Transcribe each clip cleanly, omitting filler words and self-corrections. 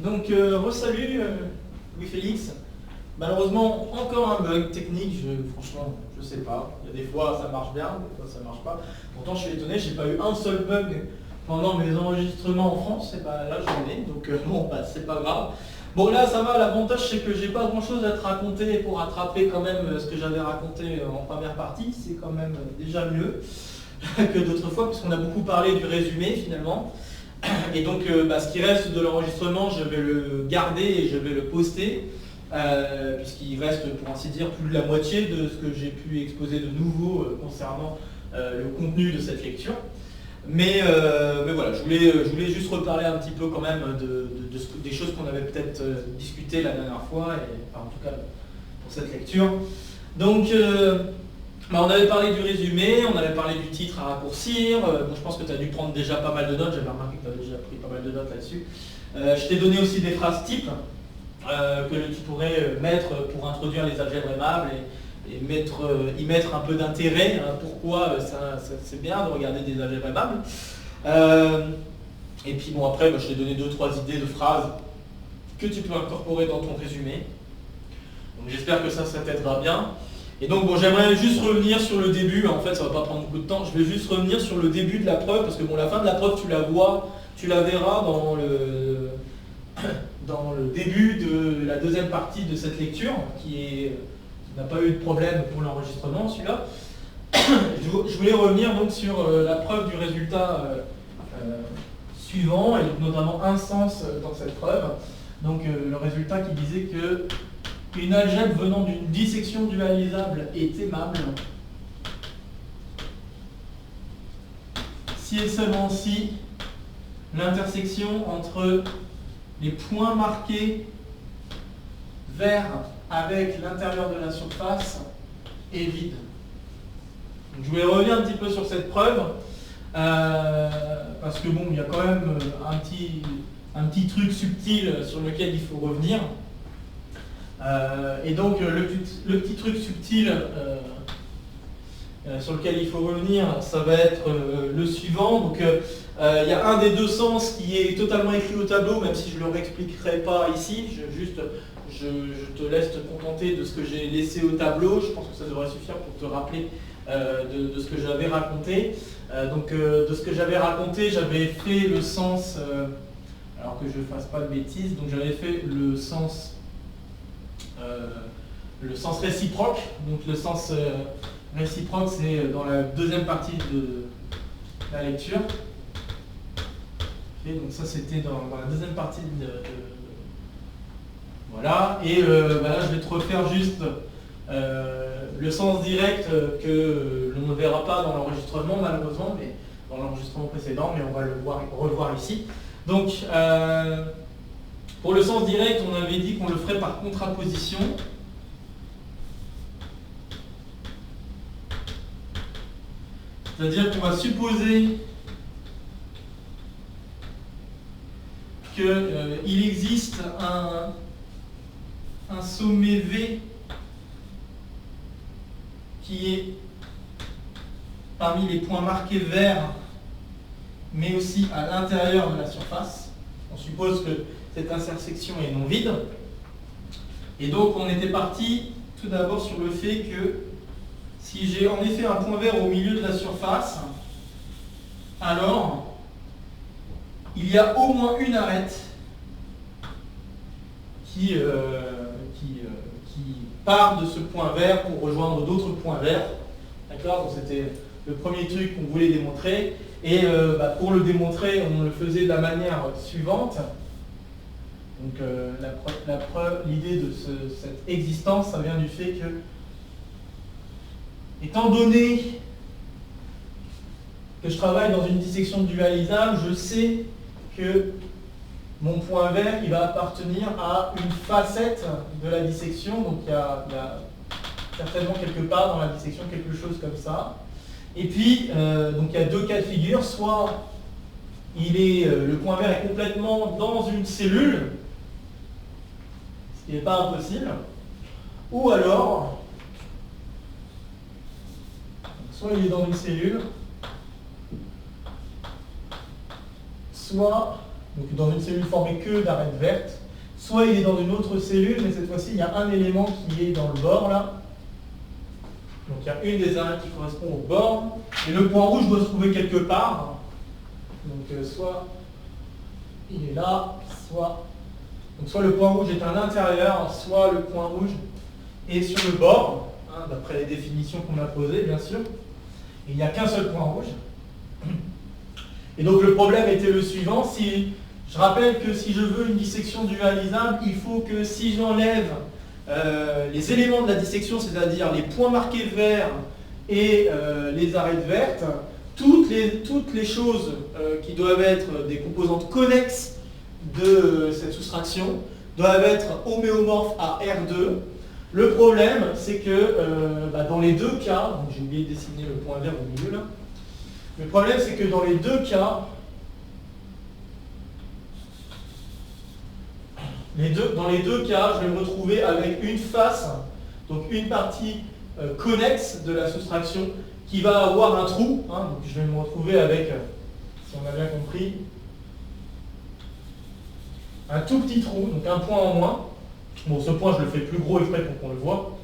Donc, re-salut Louis-Félix. Malheureusement, encore un bug technique, franchement, je sais pas. Il y a des fois ça marche bien, des fois ça marche pas. Pourtant, je suis étonné, j'ai pas eu un seul bug pendant mes enregistrements en France. Et bah là, j'en ai, donc bon, bah, c'est pas grave. Bon, là, ça va, l'avantage, c'est que j'ai pas grand-chose à te raconter pour rattraper quand même ce que j'avais raconté en première partie. C'est quand même déjà mieux que d'autres fois, puisqu'on a beaucoup parlé du résumé, finalement. Et donc, ce qui reste de l'enregistrement, je vais le garder et je vais le poster, puisqu'il reste, pour ainsi dire, plus de la moitié de ce que j'ai pu exposer de nouveau concernant le contenu de cette lecture. Mais voilà, je voulais juste reparler un petit peu quand même des choses qu'on avait peut-être discutées la dernière fois, et, enfin, en tout cas pour cette lecture. Donc, on avait parlé du résumé, on avait parlé du titre à raccourcir. Bon, je pense que tu as dû prendre déjà pas mal de notes, j'avais remarqué que tu avais déjà pris pas mal de notes là-dessus. Je t'ai donné aussi des phrases types que tu pourrais mettre pour introduire les algèbres aimables et y mettre un peu d'intérêt. Pourquoi c'est bien de regarder des algèbres aimables. Et puis bon, après, je t'ai donné 2-3 idées de phrases que tu peux incorporer dans ton résumé. Donc j'espère que ça t'aidera bien. Et donc bon, j'aimerais juste revenir sur le début, en fait ça va pas prendre beaucoup de temps, je vais juste revenir sur le début de la preuve, parce que bon, la fin de la preuve tu la verras dans le début de la deuxième partie de cette lecture, qui n'a pas eu de problème pour l'enregistrement, celui-là. Je voulais revenir donc sur la preuve du résultat suivant, et notamment un sens dans cette preuve. Donc le résultat qui disait que une algèbre venant d'une dissection dualisable est aimable si et seulement si l'intersection entre les points marqués vert avec l'intérieur de la surface est vide. Donc, je voulais revenir un petit peu sur cette preuve parce que bon, il y a quand même un petit truc subtil sur lequel il faut revenir. Et donc le petit truc subtil sur lequel il faut revenir, ça va être le suivant. Donc il y a un des deux sens qui est totalement écrit au tableau, même si je ne le réexpliquerai pas ici. Je te laisse te contenter de ce que j'ai laissé au tableau. Je pense que ça devrait suffire pour te rappeler de ce que j'avais raconté. De ce que j'avais raconté, j'avais fait le sens, alors que je ne fasse pas de bêtises, donc j'avais fait le sens réciproque. Donc le sens réciproque, c'est dans la deuxième partie de la lecture. Okay, donc ça c'était dans la deuxième partie voilà. Et là je vais te refaire juste le sens direct que l'on ne verra pas dans l'enregistrement malheureusement, mais dans l'enregistrement précédent, mais on va revoir ici. Donc pour le sens direct, on avait dit qu'on le ferait par contraposition. C'est-à-dire qu'on va supposer qu'il existe un sommet V qui est parmi les points marqués verts, mais aussi à l'intérieur de la surface. On suppose que cette intersection est non vide. Et donc on était parti tout d'abord sur le fait que si j'ai en effet un point vert au milieu de la surface, alors il y a au moins une arête qui part de ce point vert pour rejoindre d'autres points verts. D'accord ? Donc c'était le premier truc qu'on voulait démontrer. Et pour le démontrer, on le faisait de la manière suivante. Donc la preuve, l'idée de cette existence, ça vient du fait que, étant donné que je travaille dans une dissection dualisable, je sais que mon point vert, il va appartenir à une facette de la dissection. Donc il y a certainement quelque part dans la dissection quelque chose comme ça. Et puis, donc il y a deux cas de figure. Soit le point vert est complètement dans une cellule, ce qui n'est pas impossible, ou alors, soit il est dans une cellule, soit donc dans une cellule formée que d'arêtes vertes, soit il est dans une autre cellule, mais cette fois-ci il y a un élément qui est dans le bord là. Donc il y a une des arêtes qui correspond au bord, et le point rouge doit se trouver quelque part. Donc soit il est là, soit le point rouge est à l'intérieur, soit le point rouge est sur le bord, hein, d'après les définitions qu'on a posées bien sûr. Et il n'y a qu'un seul point rouge. Et donc le problème était le suivant, je rappelle que si je veux une dissection dualisable, il faut que si j'enlève les éléments de la dissection, c'est-à-dire les points marqués verts et les arêtes vertes, toutes les choses qui doivent être des composantes connexes de cette soustraction doivent être homéomorphes à R2. Le problème, c'est que dans les deux cas, donc j'ai oublié de dessiner le point vert au milieu là, le problème c'est que dans les deux cas, dans les deux cas, je vais me retrouver avec une face, donc une partie connexe de la soustraction qui va avoir un trou. Hein, donc je vais me retrouver avec, si on a bien compris, un tout petit trou, donc un point en moins. Bon, ce point, je le fais plus gros exprès pour qu'on le voit.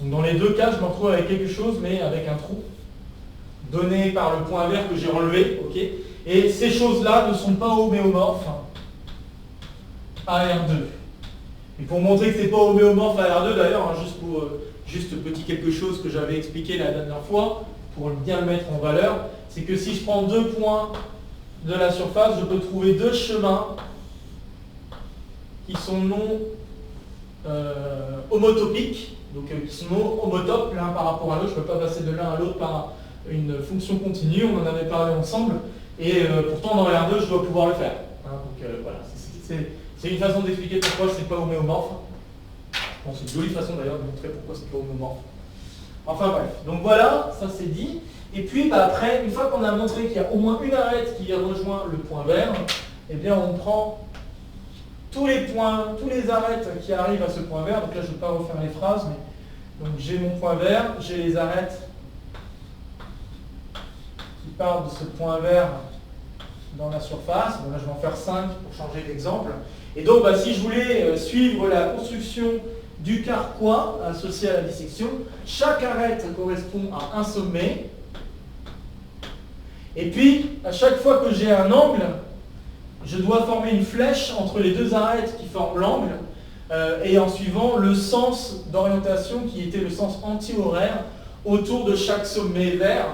Donc dans les deux cas, je me retrouve avec quelque chose, mais avec un trou, donné par le point vert que j'ai enlevé. Okay, et ces choses-là ne sont pas homéomorphes à R2. Et pour montrer que ce n'est pas homéomorphe à R2, d'ailleurs, hein, juste petit quelque chose que j'avais expliqué la dernière fois, pour bien le mettre en valeur, c'est que si je prends deux points de la surface, je peux trouver deux chemins qui sont non homotopiques, donc qui sont non homotopes l'un par rapport à l'autre. Je ne peux pas passer de l'un à l'autre par une fonction continue, on en avait parlé ensemble, et pourtant dans R2, je dois pouvoir le faire. Hein, donc voilà, c'est une façon d'expliquer pourquoi c'est pas homéomorphe. Bon, c'est une jolie façon d'ailleurs de montrer pourquoi c'est pas homéomorphe. Enfin bref, donc voilà, ça c'est dit. Et puis après, une fois qu'on a montré qu'il y a au moins une arête qui rejoint le point vert, eh bien on prend tous les points, tous les arêtes qui arrivent à ce point vert. Donc là je ne vais pas refaire les phrases, mais donc j'ai mon point vert, j'ai les arêtes qui partent de ce point vert dans la surface. Bon, là je vais en faire 5 pour changer d'exemple. Et donc si je voulais suivre la construction du carquois associé à la dissection, chaque arête correspond à un sommet. Et puis, à chaque fois que j'ai un angle, je dois former une flèche entre les deux arêtes qui forment l'angle, et en suivant le sens d'orientation qui était le sens anti-horaire autour de chaque sommet vert.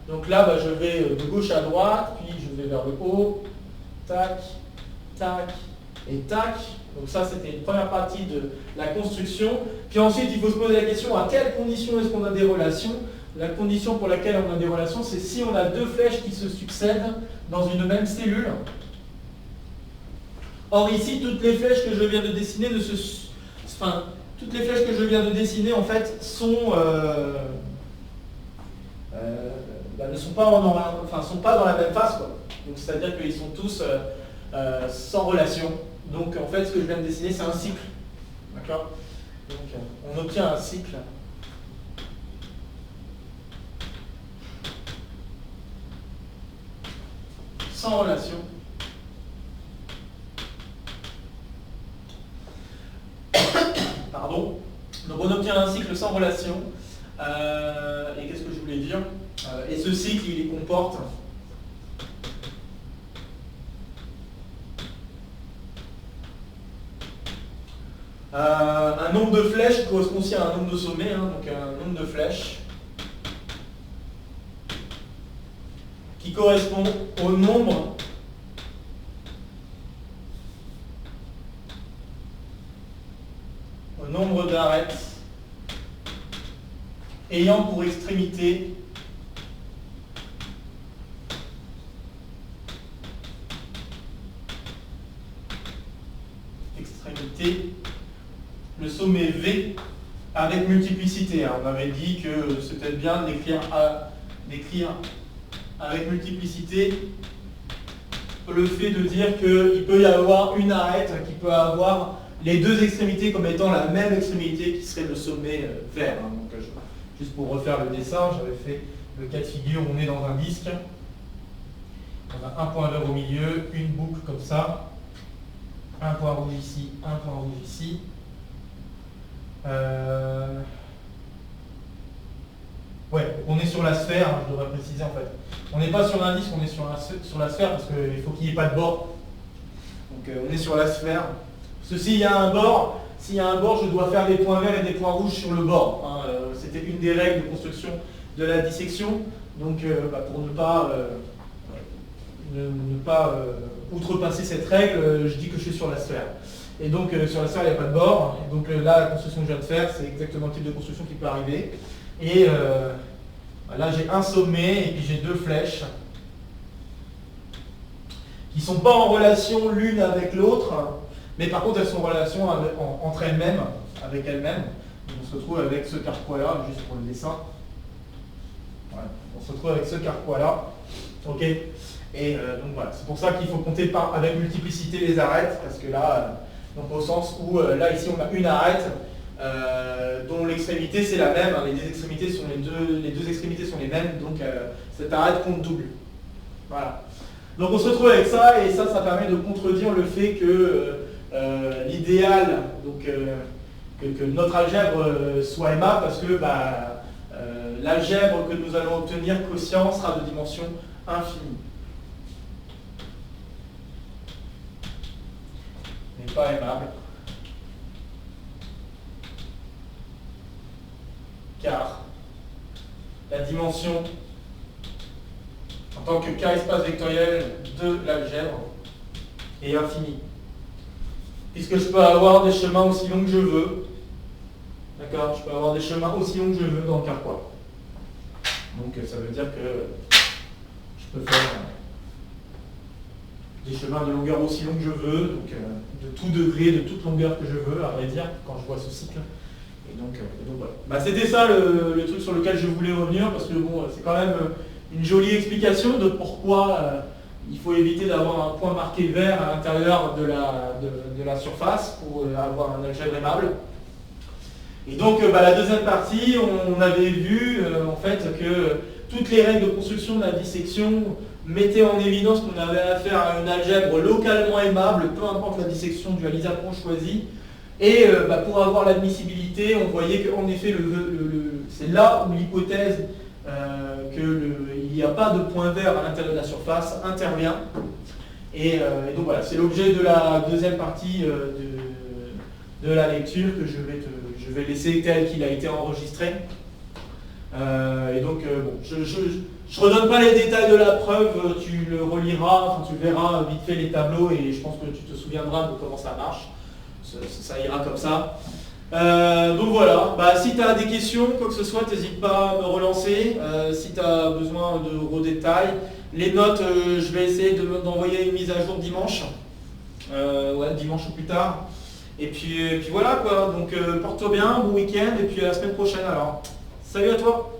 Donc là, je vais de gauche à droite, puis je vais vers le haut, tac, tac et tac. Donc ça, c'était une première partie de la construction. Puis ensuite, il faut se poser la question à quelles conditions est-ce qu'on a des relations. La condition pour laquelle on a des relations, c'est si on a deux flèches qui se succèdent dans une même cellule. Or ici, toutes les flèches que je viens de dessiner ne en fait sont sont pas dans la même phase, quoi. Donc c'est-à-dire qu'ils sont tous sans relation. Donc en fait, ce que je viens de dessiner, c'est un cycle. D'accord? Donc on obtient un cycle. Sans relation. Pardon. Donc on obtient un cycle sans relation. Et qu'est-ce que je voulais dire? Et ce cycle, il comporte un nombre de flèches qui correspond aussi à un nombre de sommets, hein, donc un nombre de flèches qui correspond au nombre d'arêtes ayant pour extrémité le sommet V avec multiplicité. Hein. On avait dit que c'était bien d'écrire avec multiplicité le fait de dire qu'il peut y avoir une arête qui peut avoir les deux extrémités comme étant la même extrémité qui serait le sommet vert. Hein. Donc, juste pour refaire le dessin, j'avais fait le cas de figure où on est dans un disque On a un point vert au milieu, une boucle comme ça, un point rouge ici, un point rouge ici. Ouais, on est sur la sphère, hein, je devrais préciser en fait. On n'est pas sur l'indice, on est sur la sphère parce qu'il faut qu'il n'y ait pas de bord. Donc on est sur la sphère. Parce que s'il y a un bord, je dois faire des points verts et des points rouges sur le bord. Hein. C'était une des règles de construction de la dissection. Donc pour ne pas outrepasser cette règle, je dis que je suis sur la sphère. Et donc sur la sphère, il n'y a pas de bord. Et donc là, la construction que je viens de faire, c'est exactement le type de construction qui peut arriver. Et là, j'ai un sommet et puis j'ai deux flèches qui ne sont pas en relation l'une avec l'autre, mais par contre, elles sont en relation entre elles-mêmes, avec elles-mêmes. On se retrouve avec ce carquois-là, juste pour le dessin. Voilà. On se retrouve avec ce carquois-là. Ok. Et donc voilà, c'est pour ça qu'il faut compter avec multiplicité les arêtes, parce que là, donc au sens où là ici on a une arête dont l'extrémité c'est la même, hein, les deux extrémités sont les deux extrémités sont les mêmes, donc cette arête compte double. Voilà. Donc on se retrouve avec ça, et ça permet de contredire le fait que l'idéal, donc que notre algèbre soit aimable, parce que l'algèbre que nous allons obtenir quotient sera de dimension infinie. N'est pas aimable. Car la dimension en tant que K espace vectoriel de l'algèbre est infinie. Puisque je peux avoir des chemins aussi longs que je veux. D'accord? Je peux avoir des chemins aussi longs que je veux dans le carquois. Donc ça veut dire que je peux faire des chemins de longueur aussi longue que je veux, donc de tout degré, de toute longueur que je veux, à vrai dire, quand je vois ce cycle. Et donc voilà. C'était ça le truc sur lequel je voulais revenir, parce que bon, c'est quand même une jolie explication de pourquoi il faut éviter d'avoir un point marqué vert à l'intérieur de la surface pour avoir un algèbre aimable. Et donc la deuxième partie, on avait vu en fait que toutes les règles de construction de la dissection mettaient en évidence qu'on avait affaire à une algèbre localement aimable, peu importe la dissection dualisable qu'on choisit. Et pour avoir l'admissibilité, on voyait qu'en effet, c'est là où l'hypothèse qu'il n'y a pas de point vert à l'intérieur de la surface intervient. Et donc voilà, c'est l'objet de la deuxième partie de la lecture que je vais laisser tel qu'il a été enregistré. Et donc, je ne redonne pas les détails de la preuve, tu le reliras, enfin, tu verras vite fait les tableaux et je pense que tu te souviendras de comment ça marche. Ça ira comme ça. Donc voilà, si tu as des questions, quoi que ce soit, n'hésite pas à me relancer. Si tu as besoin de gros détails, les notes, je vais essayer d'envoyer une mise à jour dimanche. Dimanche ou plus tard. Et puis voilà quoi, donc porte-toi bien, bon week-end et puis à la semaine prochaine alors. Salut à toi!